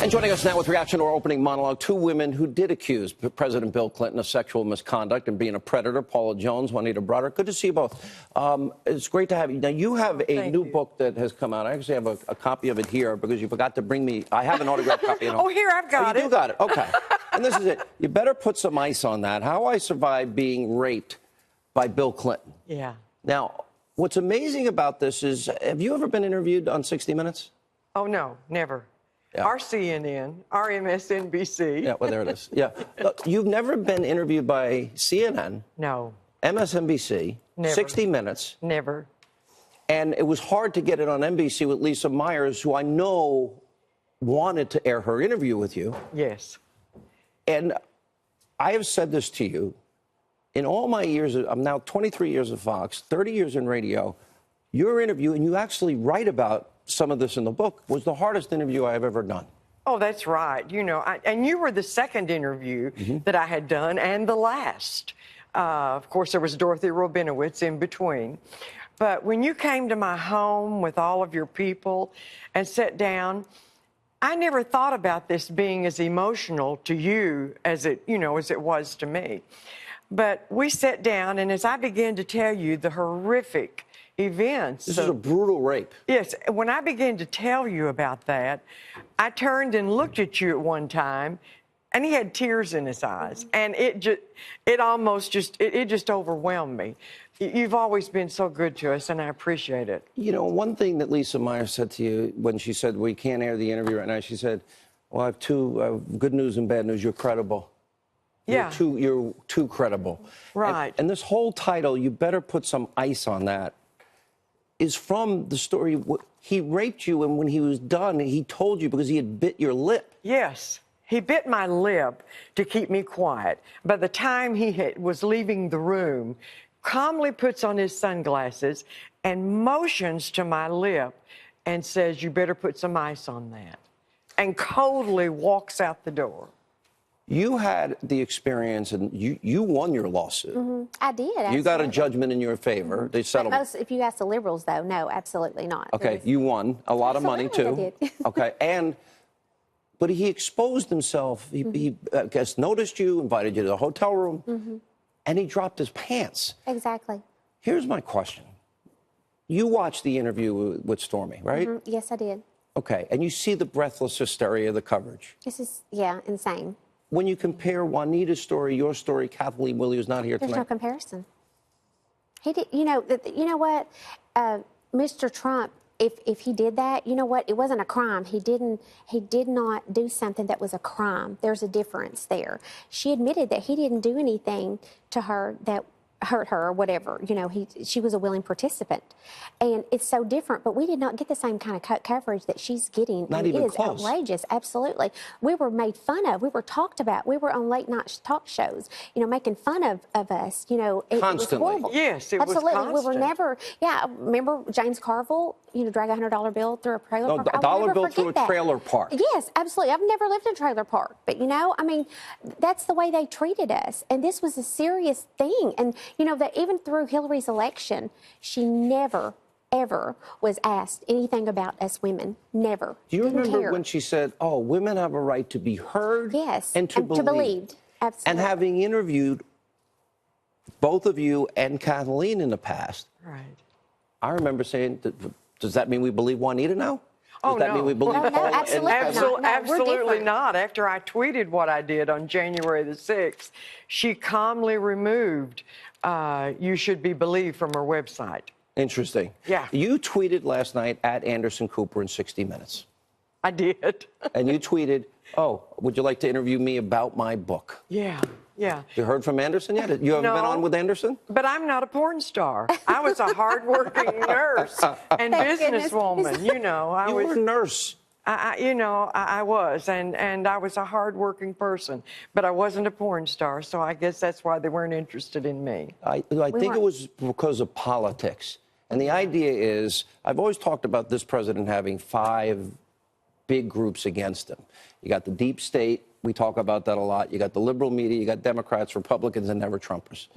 And joining us now with reaction to our opening monologue, two women who did accuse President Bill Clinton of sexual misconduct and being a predator, Paula Jones, Juanita Broaddrick. Good to see you both. It's great to have you. Now, you have a new book that has come out. I actually have a copy of it here because you forgot to bring me. I have an autographed copy at home. Oh, here, I've got it. it. You got it. Okay. And this is it. You better put some ice on that. How I Survived Being Raped by Bill Clinton. Yeah. Now, what's amazing about this is, have you ever been interviewed on 60 Minutes? Oh, no, never. Yeah. Our CNN, our MSNBC. Yeah, well, there it is. Yeah. Look, you've never been interviewed by CNN. No. MSNBC. Never. 60 Minutes. Never. And it was hard to get it on NBC with Lisa Myers, who I know wanted to air her interview with you. Yes. And I have said this to you. In all my years, I'm now 23 years at Fox, 30 years in radio, your interview, and you actually write about some of this in the book, was the hardest interview I've ever done. Oh, that's right. You know, and you were the second interview that I had done and the last. Of course, there was Dorothy Robinowitz in between. But when you came to my home with all of your people and sat down, I never thought about this being as emotional to you as it was to me. But we sat down, and as I began to tell you the horrific events. This is a brutal rape. Yes. When I began to tell you about that, I turned and looked at you at one time, and he had tears in his eyes. And it just overwhelmed me. You've always been so good to us, and I appreciate it. You know, one thing that Lisa Myers said to you when she said, we can't air the interview right now, she said, well, I have two good news and bad news. You're credible. Yeah. You're too credible. Right. And this whole title, You Better Put Some Ice on That, is from the story. He raped you, and when he was done, he told you because he had bit your lip. Yes. He bit my lip to keep me quiet. By the time he was leaving the room, calmly puts on his sunglasses and motions to my lip and says, you better put some ice on that, and coldly walks out the door. You had the experience, and you won your lawsuit. I did. Absolutely. You got a judgment in your favor. They settled. If you ask the liberals, though, no, absolutely not. Okay, you won a lot of money too. I did. Okay, but he exposed himself. He I guess noticed you, invited you to the hotel room, and he dropped his pants. Exactly. Here's my question: you watched the interview with Stormy, right? Yes, I did. Okay, and you see the breathless hysteria of the coverage. This is insane. When you compare Juanita's story, your story, Kathleen Willey, who's not here tonight. There's no comparison. He did. You know what, Mr. Trump. If he did that, you know what? It wasn't a crime. He did not do something that was a crime. There's a difference there. She admitted that he didn't do anything to her that hurt her or whatever. You know, she was a willing participant. And it's so different, but we did not get the same kind of coverage that she's getting. Not even close. It is outrageous, absolutely. We were made fun of. We were talked about. We were on late night talk shows, making fun of us. Constantly. It was horrible. Yes, it absolutely. was constant. We were never, remember James Carville, drag a $100 bill through a trailer park? A dollar bill through a trailer park. Yes, absolutely. I've never lived in a trailer park, but that's the way they treated us. And this was a serious thing. And, that even through Hillary's election, she never, ever was asked anything about us women. Never. Do you remember care. when she said, oh, women have a right to be heard? Yes. And to believe. Absolutely. And having interviewed both of you and Kathleen in the past, right? I remember saying, does that mean we believe Juanita now? Does that mean we believe no, Paula? absolutely Absolutely not. After I tweeted what I did on January the 6th, she calmly removed you should be believed from her website. Interesting. Yeah. You tweeted last night at Anderson Cooper in 60 Minutes. I did. And you tweeted, oh, would you like to interview me about my book? Yeah. Yeah. You heard from Anderson yet? You haven't been on with Anderson? But I'm not a porn star. I was a hardworking nurse and businesswoman. You were a nurse. I was, and I was a hardworking person, but I wasn't a porn star, so I guess that's why they weren't interested in me. I think it was because of politics. And the idea is, I've always talked about this president having 5 big groups against him. You got the deep state. We talk about that a lot. You got the liberal media. You got Democrats, Republicans, and never Trumpers.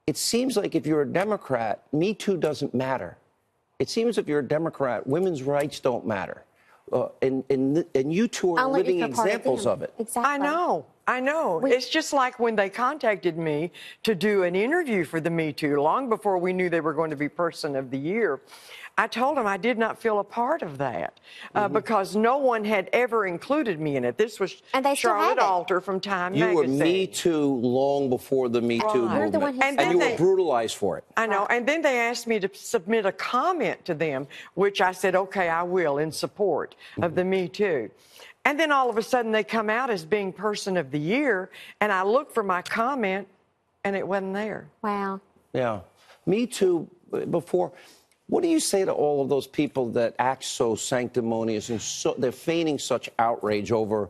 It seems like if you're a Democrat, Me Too doesn't matter. It seems if you're a Democrat, women's rights don't matter. and you two are Only if living you're part examples them. of it. Exactly. I know. It's just like when they contacted me to do an interview for the Me Too, long before we knew they were going to be Person of the Year. I told them I did not feel a part of that because no one had ever included me in it. This was And they still Charlotte haven't. Alter from Time You magazine. were Me Too long before the Me Too Right. You're the one movement, who and you said were it. brutalized for it. I know. And then they asked me to submit a comment to them, which I said, okay, I will, in support of the Me Too. And then all of a sudden they come out as being Person of the Year, and I looked for my comment, and it wasn't there. Wow. Yeah. Me Too, before. What do you say to all of those people that act so sanctimonious and they're feigning such outrage over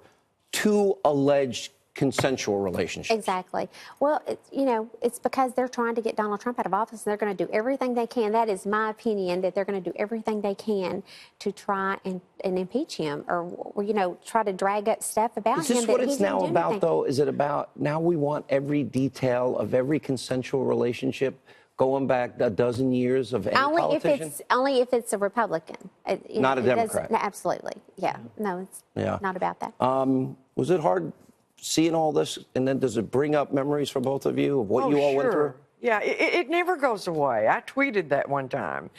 two alleged consensual relationships? Exactly. Well, it's because they're trying to get Donald Trump out of office, and they're going to do everything they can. That is my opinion, that they're going to do everything they can to try and impeach him, or try to drag up stuff about him. Is this what it's now about, though? Is it about now we want every detail of every consensual relationship going back a dozen years of any politician? Only if it's a Republican. Not a Democrat. No, absolutely. Yeah. No, it's not about that. Was it hard seeing all this, and then does it bring up memories for both of you of what you all went through? Yeah, it never goes away. I tweeted that one time,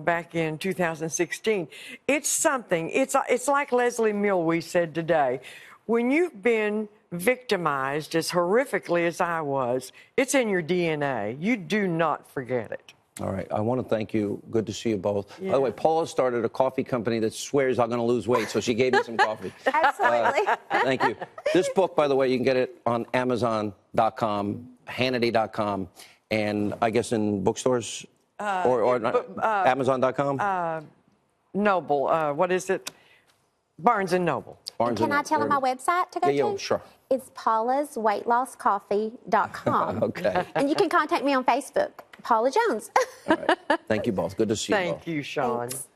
back in 2016. It's something. It's like Leslie Milwee said today. When you've been victimized as horrifically as I was, it's in your DNA. You do not forget it. All right. I want to thank you. Good to see you both. Yeah. By the way, Paula started a coffee company that swears I'm going to lose weight, so she gave me some coffee. Absolutely. Thank you. This book, by the way, you can get it on Amazon.com, Hannity.com, and I guess in bookstores or Amazon.com? Noble, what is it? Barnes & Noble. Can I tell them my website to go to? Yeah, sure. It's paulasweightlosscoffee.com. Okay. And you can contact me on Facebook, Paula Jones. All right. Thank you both. Good to see you both. Thank you, Sean. Thanks.